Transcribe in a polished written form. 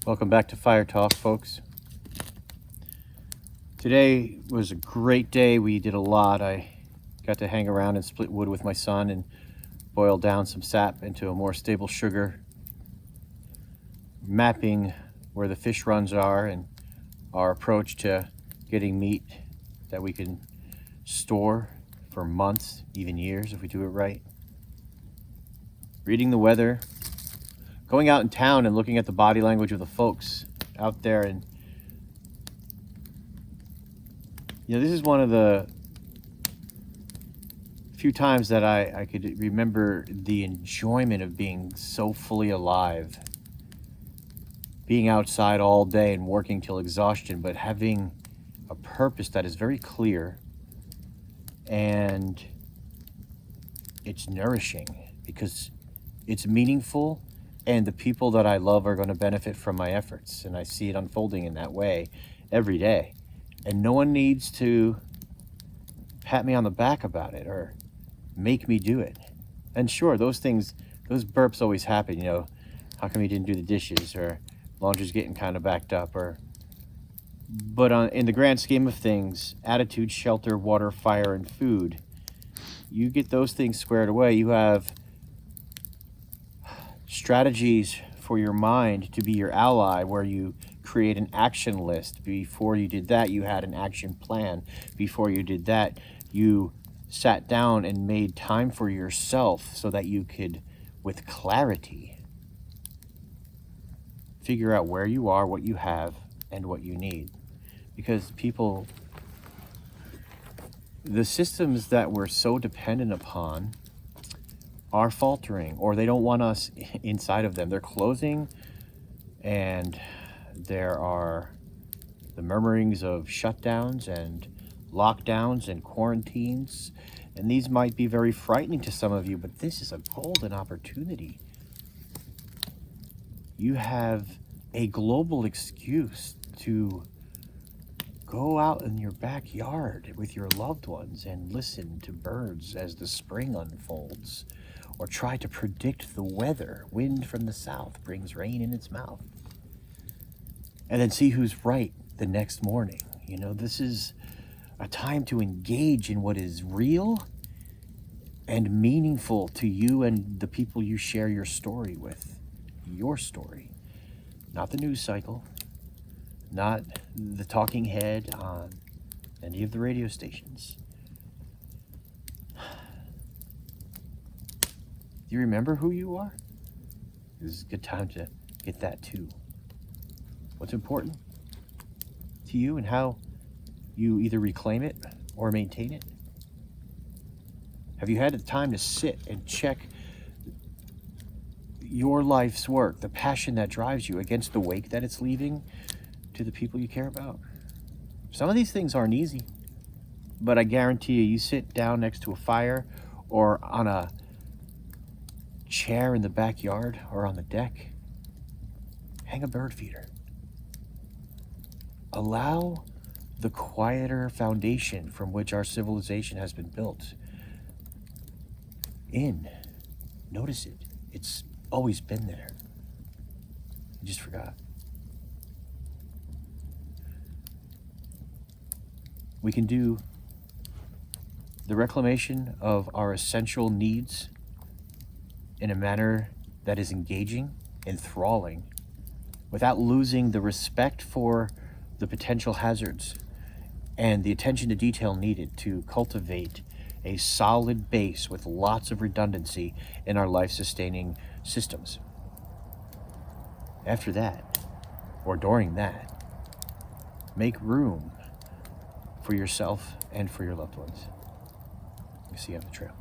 Welcome back to Fire Talk, folks. Today was a great day. We did a lot. I got to hang around and split wood with my son and boil down some sap into a more stable sugar, mapping where the fish runs are and our approach to getting meat that we can store for months, even years if we do it right. Reading the weather, going out in town and looking at the body language of the folks out there. And this is one of the few times that I could remember the enjoyment of being so fully alive, being outside all day and working till exhaustion, but having a purpose that is very clear and it's nourishing because it's meaningful. And the people that I love are going to benefit from my efforts. And I see it unfolding in that way every day. And no one needs to pat me on the back about it or make me do it. And sure, those burps always happen. How come you didn't do the dishes? Or laundry's getting kind of backed up. But in the grand scheme of things, attitude, shelter, water, fire, and food, you get those things squared away. You have strategies for your mind to be your ally, where you create an action list. Before you did that, you had an action plan. Before you did that, you sat down and made time for yourself so that you could, with clarity, figure out where you are, what you have, and what you need. Because the systems that we're so dependent upon are faltering, or they don't want us inside of them. They're closing, and there are the murmurings of shutdowns and lockdowns and quarantines, and these might be very frightening to some of you, but this is a golden opportunity. You have a global excuse to go out in your backyard with your loved ones and listen to birds as the spring unfolds, or try to predict the weather. Wind from the south brings rain in its mouth. And then see who's right the next morning. This is a time to engage in what is real and meaningful to you and the people you share your story with. Your story. Not the news cycle. Not the talking head on any of the radio stations. Do you remember who you are? This is a good time to get that too. What's important to you and how you either reclaim it or maintain it? Have you had the time to sit and check your life's work, the passion that drives you, against the wake that it's leaving to the people you care about? Some of these things aren't easy, but I guarantee you sit down next to a fire or on a chair in the backyard or on the deck, hang a bird feeder. Allow the quieter foundation from which our civilization has been built in. Notice it. It's always been there. You just forgot. We can do the reclamation of our essential needs in a manner that is engaging, enthralling, without losing the respect for the potential hazards and the attention to detail needed to cultivate a solid base with lots of redundancy in our life-sustaining systems. After that, or during that, make room for yourself and for your loved ones. See you on the trail.